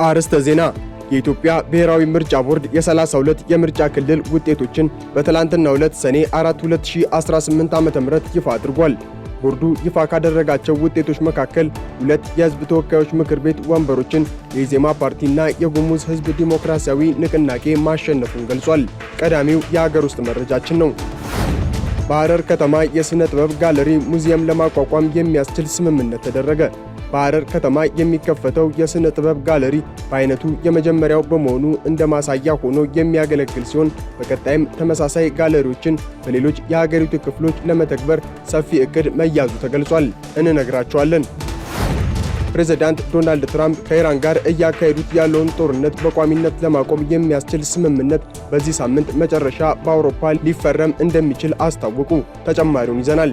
አርዕስተ ዜና። የኢትዮጵያ ብሔራዊ ምርጫ ቦርድ የ32 የምርጫ ክልል ውጤቶችን በትላንትናው ዕለት ሰኔ 4 2018 ዓ.ም ይፋ አድርጓል። ቦርዱ ይፋ ካደረጋቸው ውጤቶች መካከል 2 የሕዝብ ተወካዮች ምክር ቤት ወንበሮችን የኢዜማ ፓርቲና የጉሙዝ ሕዝብ ዲሞክራሲያዊ ንቅናቄ ማሸነፉን ገልጿል። ቀዳሚው የሀገር ውስጥ መረጃችን ነው። በሐረር ከተማ የሥነ ጥበብ ጋለሪ ሙዚየም ለማቋቋም የሚያስችል ስምምነት ተደረገ። በሐረር ከተማ የሚከፈተው የሥነ ጥበብ ጋለሪ በአይነቱ የመጀመሪያው በመሆኑ እንደ ማሳያ ሆኖ የሚያገለግል ሲሆን በቀጣይም ተመሳሳይ ጋለሪዎችን በሌሎች የሀገሪቱ ክፍሎች ለመተግበር ሰፊ ዕቅድ መያዙ ተገልጿል። እንነግራቸዋለን። ፕሬዝዳንት ዶናልድ ትራምፕ ከኢራን ጋር እያካሄዱት ያለውን ጦርነት በቋሚነት ለማቆም የሚያስችል ስምምነት በዚህ ሳምንት መጨረሻ በአውሮፓ ሊፈረም እንደሚችል አስታወቁ። ተጨማሪውን ይዘናል።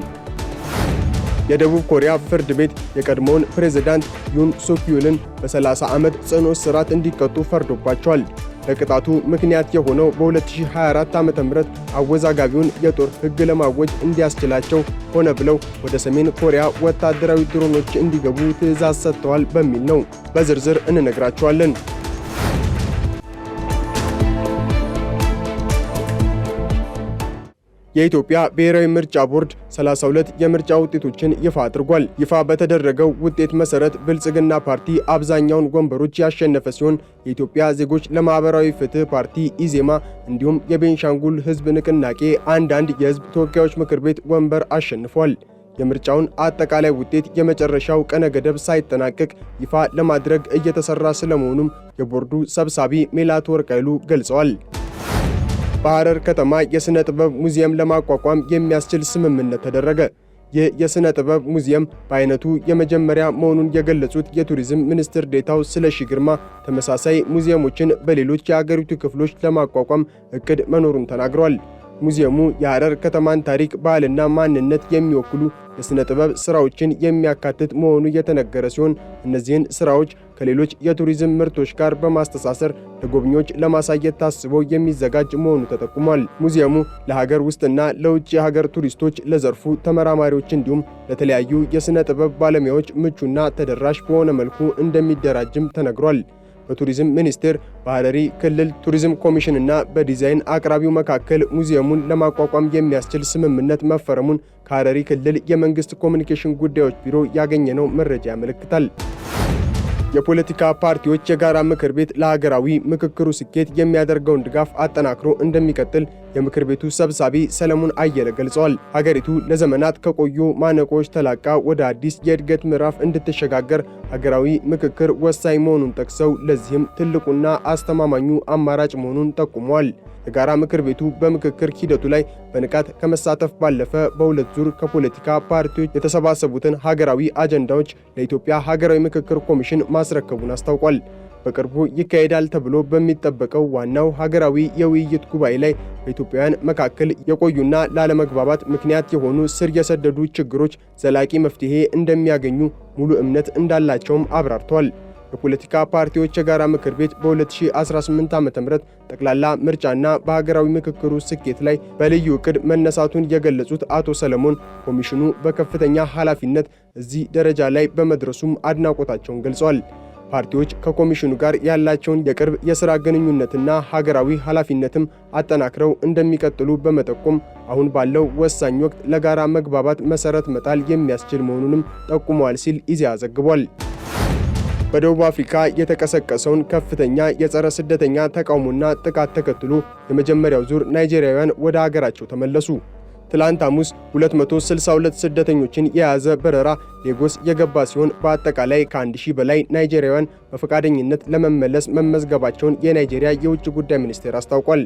የደቡብ ኮሪያ ፍርድ ቤት የቀድሞውን ፕሬዝዳንት ዩን ሱክዩልን በ30 ዓመት ጽኑ እስራት እንዲቀጡ ፈርዶባቸዋል። ለቅጣቱ ምክንያት የሆነው በ2024 ዓ.ም አወዛጋቢውን የጦር ሕግ ለማወጅ እንዲያስችላቸው ሆነ ብለው ወደ ሰሜን ኮሪያ ወታደራዊ ድሮኖች እንዲገቡ ትዕዛዝ ሰጥተዋል በሚል ነው። በዝርዝር እንነግራቸዋለን። የኢትዮጵያ ብሔራዊ ምርጫ ቦርድ 32 የምርጫ ውጤቶችን ይፋ አድርጓል። ይፋ በተደረገው ውጤት መሰረት ብልጽግና ፓርቲ አብዛኛውን ወንበሮች ያሸነፈ ሲሆን የኢትዮጵያ ዜጎች ለማህበራዊ ፍትህ ፓርቲ ኢዜማ እንዲሁም የቤንሻንጉል ሕዝብ ንቅናቄ አንዳንድ የሕዝብ ተወካዮች ምክር ቤት ወንበር አሸንፏል። የምርጫውን አጠቃላይ ውጤት የመጨረሻው ቀነ ገደብ ሳይጠናቀቅ ይፋ ለማድረግ እየተሰራ ስለመሆኑም የቦርዱ ሰብሳቢ ሜላትወርቅ ኃይሉ ገልጸዋል። በሐረር ከተማ የሥነ ጥበብ ሙዚየም ለማቋቋም የሚያስችል ስምምነት ተደረገ። ይህ የሥነ ጥበብ ሙዚየም በአይነቱ የመጀመሪያ መሆኑን የገለጹት የቱሪዝም ሚኒስትር ዴኤታው ስለሺ ግርማ ተመሳሳይ ሙዚየሞችን በሌሎች የአገሪቱ ክፍሎች ለማቋቋም እቅድ መኖሩን ተናግረዋል። ሙዚየሙ የሐረር ከተማን ታሪክ፣ ባህልና ማንነት የሚወክሉ የሥነ ጥበብ ሥራዎችን የሚያካትት መሆኑ የተነገረ ሲሆን እነዚህን ሥራዎች ከሌሎች የቱሪዝም ምርቶች ጋር በማስተሳሰር ለጎብኚዎች ለማሳየት ታስቦ የሚዘጋጅ መሆኑ ተጠቁሟል። ሙዚየሙ ለሀገር ውስጥና ለውጭ የሀገር ቱሪስቶች፣ ለዘርፉ ተመራማሪዎች እንዲሁም ለተለያዩ የሥነ ጥበብ ባለሙያዎች ምቹና ተደራሽ በሆነ መልኩ እንደሚደራጅም ተነግሯል። በቱሪዝም ሚኒስቴር፣ በሐረሪ ክልል ቱሪዝም ኮሚሽንና በዲዛይን አቅራቢው መካከል ሙዚየሙን ለማቋቋም የሚያስችል ስምምነት መፈረሙን ከሐረሪ ክልል የመንግስት ኮሚኒኬሽን ጉዳዮች ቢሮ ያገኘነው መረጃ ያመለክታል። የፖለቲካ ፓርቲዎች የጋራ ምክር ቤት ለሀገራዊ ምክክሩ ስኬት የሚያደርገውን ድጋፍ አጠናክሮ እንደሚቀጥል የምክር ቤቱ ሰብሳቢ ሰለሞን አየለ ገልጸዋል። ሀገሪቱ ለዘመናት ከቆዩ ማነቆች ተላቃ ወደ አዲስ የእድገት ምዕራፍ እንድትሸጋገር ሀገራዊ ምክክር ወሳኝ መሆኑን ጠቅሰው ለዚህም ትልቁና አስተማማኙ አማራጭ መሆኑን ጠቁመዋል። የጋራ ምክር ቤቱ በምክክር ሂደቱ ላይ በንቃት ከመሳተፍ ባለፈ በሁለት ዙር ከፖለቲካ ፓርቲዎች የተሰባሰቡትን ሀገራዊ አጀንዳዎች ለኢትዮጵያ ሀገራዊ ምክክር ኮሚሽን ማስረከቡን አስታውቋል። በቅርቡ ይካሄዳል ተብሎ በሚጠበቀው ዋናው ሀገራዊ የውይይት ጉባኤ ላይ በኢትዮጵያውያን መካከል የቆዩና ላለመግባባት ምክንያት የሆኑ ስር የሰደዱ ችግሮች ዘላቂ መፍትሄ እንደሚያገኙ ሙሉ እምነት እንዳላቸውም አብራርተዋል። የፖለቲካ ፓርቲዎች የጋራ ምክር ቤት በ2018 ዓ.ም ጠቅላላ ምርጫና በሀገራዊ ምክክሩ ስኬት ላይ በልዩ ዕቅድ መነሳቱን የገለጹት አቶ ሰለሞን ኮሚሽኑ በከፍተኛ ኃላፊነት እዚህ ደረጃ ላይ በመድረሱም አድናቆታቸውን ገልጸዋል። ፓርቲዎች ከኮሚሽኑ ጋር ያላቸውን የቅርብ የሥራ ግንኙነትና ሀገራዊ ኃላፊነትም አጠናክረው እንደሚቀጥሉ በመጠቆም አሁን ባለው ወሳኝ ወቅት ለጋራ መግባባት መሠረት መጣል የሚያስችል መሆኑንም ጠቁመዋል ሲል ኢዜአ ዘግቧል። በደቡብ አፍሪካ የተቀሰቀሰውን ከፍተኛ የጸረ ስደተኛ ተቃውሞና ጥቃት ተከትሎ የመጀመሪያው ዙር ናይጄሪያውያን ወደ ሀገራቸው ተመለሱ። ትላንት ሐሙስ 262 ስደተኞችን የያዘ በረራ ሌጎስ የገባ ሲሆን በአጠቃላይ ከ1000 በላይ ናይጄሪያውያን በፈቃደኝነት ለመመለስ መመዝገባቸውን የናይጄሪያ የውጭ ጉዳይ ሚኒስቴር አስታውቋል።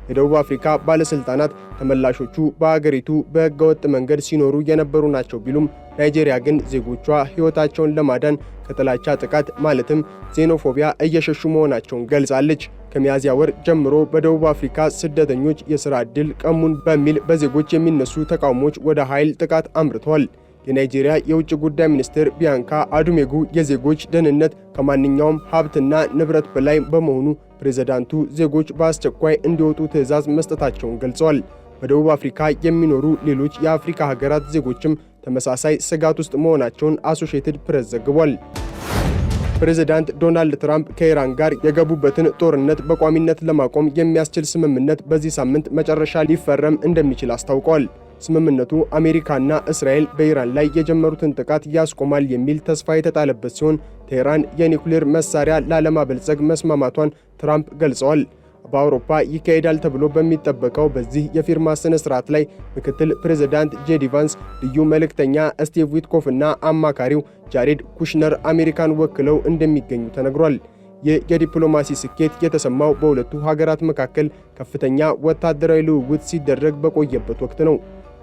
የደቡብ አፍሪካ ባለስልጣናት ተመላሾቹ በአገሪቱ በሕገወጥ መንገድ ሲኖሩ የነበሩ ናቸው ቢሉም ናይጄሪያ ግን ዜጎቿ ሕይወታቸውን ለማዳን ከጥላቻ ጥቃት ማለትም ዜኖፎቢያ እየሸሹ መሆናቸውን ገልጻለች። ከሚያዝያ ወር ጀምሮ በደቡብ አፍሪካ ስደተኞች የሥራ ዕድል ቀሙን በሚል በዜጎች የሚነሱ ተቃውሞዎች ወደ ኃይል ጥቃት አምርተዋል። የናይጄሪያ የውጭ ጉዳይ ሚኒስትር ቢያንካ አዱሜጉ የዜጎች ደህንነት ከማንኛውም ሀብትና ንብረት በላይ በመሆኑ ፕሬዝዳንቱ ዜጎች በአስቸኳይ እንዲወጡ ትዕዛዝ መስጠታቸውን ገልጸዋል። በደቡብ አፍሪካ የሚኖሩ ሌሎች የአፍሪካ ሀገራት ዜጎችም ተመሳሳይ ስጋት ውስጥ መሆናቸውን አሶሺየትድ ፕሬስ ዘግቧል። ፕሬዝዳንት ዶናልድ ትራምፕ ከኢራን ጋር የገቡበትን ጦርነት በቋሚነት ለማቆም የሚያስችል ስምምነት በዚህ ሳምንት መጨረሻ ሊፈረም እንደሚችል አስታውቀዋል። ስምምነቱ አሜሪካና እስራኤል በኢራን ላይ የጀመሩትን ጥቃት ያስቆማል የሚል ተስፋ የተጣለበት ሲሆን ቴህራን የኒውክሌር መሳሪያ ላለማበልጸግ መስማማቷን ትራምፕ ገልጸዋል። በአውሮፓ ይካሄዳል ተብሎ በሚጠበቀው በዚህ የፊርማ ስነ ስርዓት ላይ ምክትል ፕሬዝዳንት ጄዲ ቫንስ፣ ልዩ መልእክተኛ ስቲቭ ዊትኮፍ እና አማካሪው ጃሬድ ኩሽነር አሜሪካን ወክለው እንደሚገኙ ተነግሯል። ይህ የዲፕሎማሲ ስኬት የተሰማው በሁለቱ ሀገራት መካከል ከፍተኛ ወታደራዊ ልውውጥ ሲደረግ በቆየበት ወቅት ነው።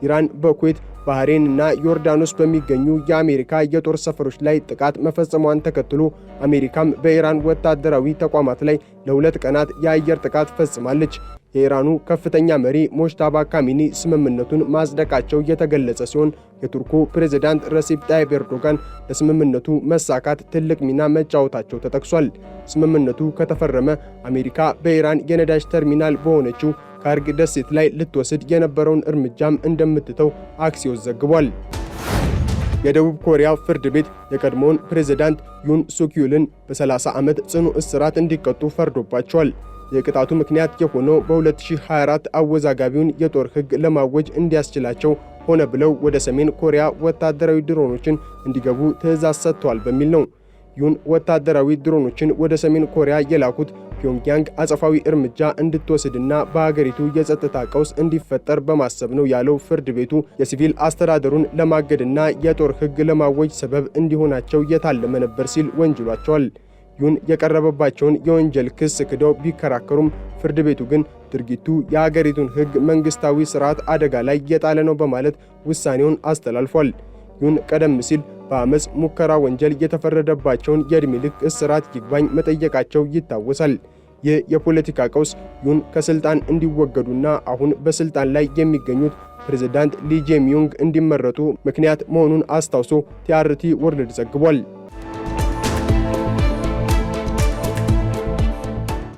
ኢራን በኩዌት፣ ባህሬን እና ዮርዳኖስ በሚገኙ የአሜሪካ የጦር ሰፈሮች ላይ ጥቃት መፈጸሟን ተከትሎ አሜሪካም በኢራን ወታደራዊ ተቋማት ላይ ለ2 ቀናት የአየር ጥቃት ፈጽማለች። የኢራኑ ከፍተኛ መሪ ሞጅታባ ካሚኒ ስምምነቱን ማጽደቃቸው የተገለጸ ሲሆን የቱርኩ ፕሬዝዳንት ረሲፕ ጣይብ ኤርዶጋን ለስምምነቱ መሳካት ትልቅ ሚና መጫወታቸው ተጠቅሷል። ስምምነቱ ከተፈረመ አሜሪካ በኢራን የነዳጅ ተርሚናል በሆነችው ካርግ ደሴት ላይ ልትወስድ የነበረውን እርምጃም እንደምትተው አክሲዮስ ዘግቧል። የደቡብ ኮሪያ ፍርድ ቤት የቀድሞውን ፕሬዝዳንት ዩን ሱክዩልን በ30 ዓመት ጽኑ እስራት እንዲቀጡ ፈርዶባቸዋል። የቅጣቱ ምክንያት የሆነው በ2024 አወዛጋቢውን የጦር ሕግ ለማወጅ እንዲያስችላቸው ሆነ ብለው ወደ ሰሜን ኮሪያ ወታደራዊ ድሮኖችን እንዲገቡ ትዕዛዝ ሰጥተዋል በሚል ነው። ዩን ወታደራዊ ድሮኖችን ወደ ሰሜን ኮሪያ የላኩት ፒዮንግያንግ አጸፋዊ እርምጃ እንድትወስድና በሀገሪቱ የጸጥታ ቀውስ እንዲፈጠር በማሰብ ነው ያለው ፍርድ ቤቱ የሲቪል አስተዳደሩን ለማገድና የጦር ሕግ ለማወጅ ሰበብ እንዲሆናቸው የታለመ ነበር ሲል ወንጅሏቸዋል። ዩን የቀረበባቸውን የወንጀል ክስ ክደው ቢከራከሩም ፍርድ ቤቱ ግን ድርጊቱ የሀገሪቱን ሕግ መንግስታዊ ስርዓት አደጋ ላይ የጣለ ነው በማለት ውሳኔውን አስተላልፏል። ዩን ቀደም ሲል በአመፅ ሙከራ ወንጀል የተፈረደባቸውን የዕድሜ ልክ እስራት ይግባኝ መጠየቃቸው ይታወሳል። ይህ የፖለቲካ ቀውስ ዩን ከስልጣን እንዲወገዱና አሁን በስልጣን ላይ የሚገኙት ፕሬዝዳንት ሊ ጄሚዩንግ እንዲመረጡ ምክንያት መሆኑን አስታውሶ ቲአርቲ ወርልድ ዘግቧል።